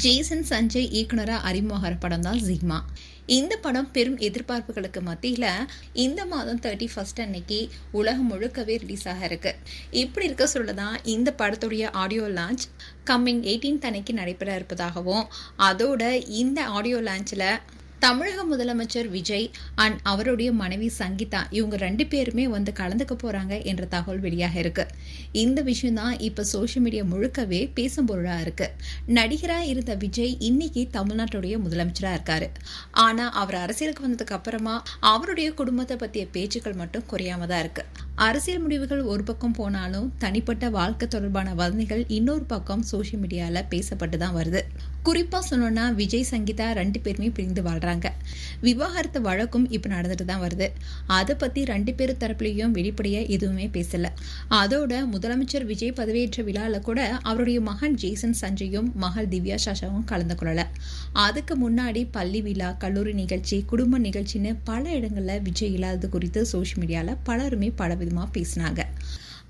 Jason Sanjay இயக்குனரா அறிமுக படம் தான் ஜிக்மா. இந்த படம் பெரும் எதிர்பார்ப்புகளுக்கு மத்தியில் இந்த மாதம் 31 அன்னைக்கு உலகம் முழுக்கவே ரிலீஸ் ஆக இருக்கு. இப்படி இருக்க சொல்லதான் இந்த படத்துடைய ஆடியோ லான்ச் கம்மிங் 18 அன்னைக்கு நடைபெற இருப்பதாகவும், அதோட இந்த ஆடியோ லான்ச்சில் தமிழக முதலமைச்சர் விஜய் அண்ட் அவருடைய மனைவி சங்கீதா இவங்க 2 பேருமே வந்து கலந்துக்க போறாங்க என்ற தகவல் வெளியாக இருக்கு. இந்த விஷயம் தான் இப்ப சோஷியல் மீடியா முழுக்கவே பேசும் பொருளா இருக்கு. நடிகரா இருந்த விஜய் இன்னைக்கு தமிழ்நாட்டுடைய முதலமைச்சரா இருக்காரு. ஆனா அவர் அரசியலுக்கு வந்ததுக்கு அப்புறமா அவருடைய குடும்பத்தை பத்திய பேச்சுக்கள் மட்டும் குறையாம தான் இருக்கு. அரசியல் முடிவுகள் ஒரு பக்கம் போனாலும் தனிப்பட்ட வாழ்க்கை தொடர்பான வதந்திகள் இன்னொரு பக்கம் சோஷியல் மீடியால பேசப்பட்டு தான் வருது. குறிப்பா சொல்லணும்னா விஜய் சங்கீதா 2 பேருமே பிரிந்து வாழ்றாங்க. விவாகரத்து வழக்கும் இப்ப நடந்துட்டு தான் வருது. அதை பத்தி 2 பேர் தரப்புலையும் வெளிப்படையா எதுவுமே பேசல. அதோட முதலமைச்சர் விஜய் பதவியேற்ற விழால கூட அவருடைய மகன் ஜேசன் சஞ்சயும் மகள் திவ்யா சாஷாவும் கலந்து கொள்ளல. அதுக்கு முன்னாடி பள்ளி விழா, கல்லூரி நிகழ்ச்சி, குடும்ப நிகழ்ச்சின்னு பல இடங்கள்ல விஜய் இல்லாதது குறித்து சோஷியல் மீடியால பலருமே பலவிதமா பேசினாங்க.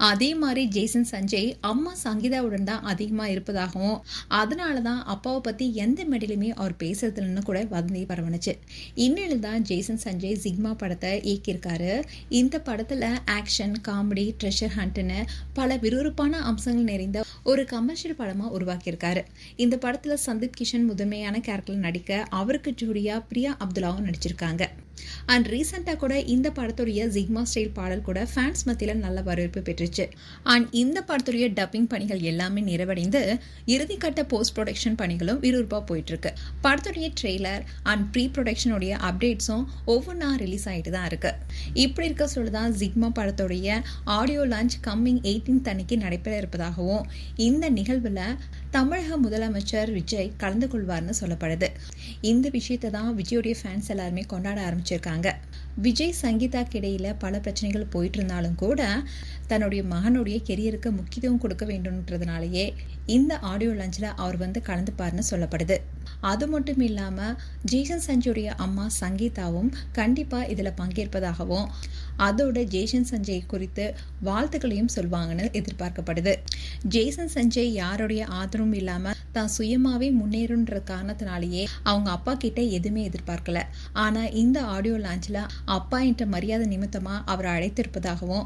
அதே மாதிரி ஜேசன் சஞ்சய் அம்மா சங்கீதாவுடன் தான் அதிகமாக இருப்பதாகவும், அதனால தான் அப்பாவை பற்றி எந்த மேடையிலுமே அவர் பேசுறதுலன்னு கூட வதந்தி பரவணுச்சு. இந்நிலையில் தான் ஜேசன் சஞ்சய் ஜிக்மா படத்தை இயக்கியிருக்காரு. இந்த படத்தில் ஆக்ஷன், காமெடி, ட்ரெஷர் ஹண்ட்னு பல விறுவிறுப்பான அம்சங்கள் நிறைந்த ஒரு கமர்ஷியல் படமாக உருவாக்கியிருக்காரு. இந்த படத்தில் சந்தீப் கிஷன் முதன்மையான கேரக்டரில் நடிக்க அவருக்கு ஜோடியா பிரியா அப்துல்லாவும் நடிச்சிருக்காங்க. அண்ட் ரீசெண்டாக கூட இந்த படத்துடைய ஜிக்மா ஸ்டைல் பாடல் கூட ஃபேன்ஸ் மத்தியில் நல்ல வரவேற்பு பெற்றுச்சு. அண்ட் இந்த படத்துடைய டப்பிங் பணிகள் எல்லாமே நிறைவடைந்து இறுதிக்கட்ட போஸ்ட் ப்ரொடக்ஷன் பணிகளும் விறுவிறுப்பாக போயிட்டு இருக்கு. படத்துடைய ட்ரெய்லர் அண்ட் ப்ரீ ப்ரொடக்ஷனுடைய அப்டேட்ஸும் ஒவ்வொன்றா ரிலீஸ் ஆகிட்டு தான் இருக்கு. இப்படி இருக்க சொல்லுதான் ஜிக்மா படத்துடைய ஆடியோ லான்ச் கம்மிங் 18 அன்னைக்கு நடைபெற இருப்பதாகவும், இந்த நிகழ்வில் தமிழக முதலமைச்சர் விஜய் கலந்து கொள்வார்னு சொல்லப்படுது. இந்த விஷயத்தை தான் விஜயோடைய ஃபேன்ஸ் எல்லாருமே கொண்டாட ஆரம்பிச்சிருக்காங்க. விஜய் சங்கீதாக்கு இடையில பல பிரச்சனைகள் போயிட்டு இருந்தாலும் கூட தன்னுடைய மகனுடைய கெரியருக்கு முக்கியத்துவம் கொடுக்க வேண்டும்ன்றதுனாலேயே இந்த ஆடியோ லான்ச்சில் அவர் வந்து கலந்துப்பார்னு சொல்லப்படுது. அது மட்டும் இல்லாமல் ஜேசன் சஞ்சயுடைய அம்மா சங்கீதாவும் கண்டிப்பாக இதில் பங்கேற்பதாகவும், அதோட ஜேசன் சஞ்சய் குறித்து வாழ்த்துக்களையும் சொல்வாங்கன்னு எதிர்பார்க்கப்படுது. ஜேசன் சஞ்சய் யாருடைய ஆதரவும் இல்லாமல் தான் சுயமாகவே முன்னேறுன்ற காரணத்தினாலேயே அவங்க அப்பா கிட்ட எதுவுமே எதிர்பார்க்கல. ஆனால் இந்த ஆடியோ லான்ச்சில் அப்பா என்ற மரியாதை நிமித்தமாக அவரை அழைத்திருப்பதாகவும்,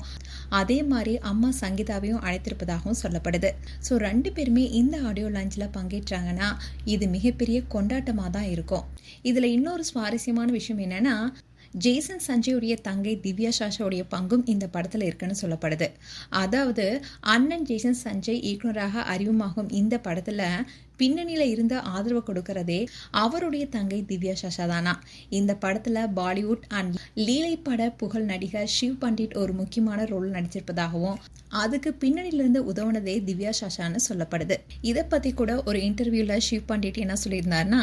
அதே மாதிரி அம்மா சங்கீதாவையும் அழைத்திருப்பதாகவும் சொல்லப்படுது. ஸோ 2 பேருமே இந்த ஆடியோ லான்ச்சில் பங்கேற்றாங்கன்னா இது மிகப்பெரிய கொண்டாட்டமாக தான் இருக்கும். இதில் இன்னொரு சுவாரஸ்யமான விஷயம் என்னன்னா, ஜேசன் சஞ்சயுடைய தங்கை திவ்யா சாஷாவுடைய பங்கும் இந்த படத்தில் இருக்குன்னு சொல்லப்படுது. அதாவது அண்ணன் ஜேசன் சஞ்சய் இயக்குனராக அறிமுகமாகும் இந்த படத்தில் பின்னணியில் இருந்து ஆதரவு கொடுக்கறதே அவருடைய தங்கை திவ்யா சாஷா தானா. இந்த படத்தில் பாலிவுட் அண்ட் லீலை பட புகழ் நடிகர் ஷிவ் பண்டிட் ஒரு முக்கியமான ரோல் நடிச்சிருப்பதாகவும், அதுக்கு பின்னணியிலிருந்து உதவுனதே திவ்யா சாஷான்னு சொல்லப்படுது. இதை பற்றி கூட ஒரு இன்டர்வியூவில் ஷிவ் பண்டிட் என்ன சொல்லியிருந்தாருன்னா,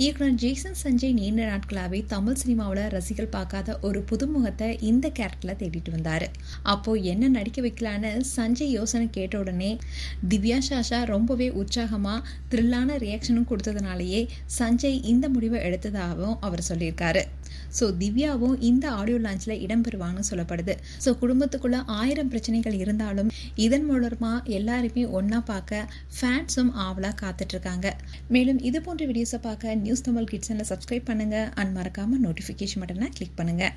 இயக்குனர் ஜேசன் சஞ்சய் நீண்ட நாட்களாகவே தமிழ் சினிமாவில் ரசிகர்கள் பார்க்காத ஒரு புதுமுகத்தை இந்த கேரக்டரில் தேடிட்டு வந்தார். அப்போது என்ன நடிக்க வைக்கலான்னு சஞ்சய் யோசனை கேட்ட உடனே திவ்யா சாஷா ரொம்பவே உற்சாகமாக த்ரில்லான ரியாக்ஷனும் கொடுத்ததுனாலேயே சஞ்சய் இந்த முடிவை எடுத்ததாகவும் அவர் சொல்லியிருக்காரு. ஸோ திவ்யாவும் இந்த ஆடியோ லான்ச்சில் இடம்பெறுவாங்கன்னு சொல்லப்படுது. ஸோ குடும்பத்துக்குள்ள 1000 பிரச்சனைகள் இருந்தாலும் இதன் மூலமாக எல்லாருமே ஒன்றா பார்க்க ஃபேன்ஸும் ஆவலாக காத்துட்ருக்காங்க. மேலும் இது போன்ற வீடியோஸை பார்க்க நியூஸ் தமிழ் கிட்ஸனில் சப்ஸ்கிரைப் பண்ணுங்கள் அண்ட் மறக்காமல் நோட்டிஃபிகேஷன் பட்டனை கிளிக் பண்ணுங்கள்.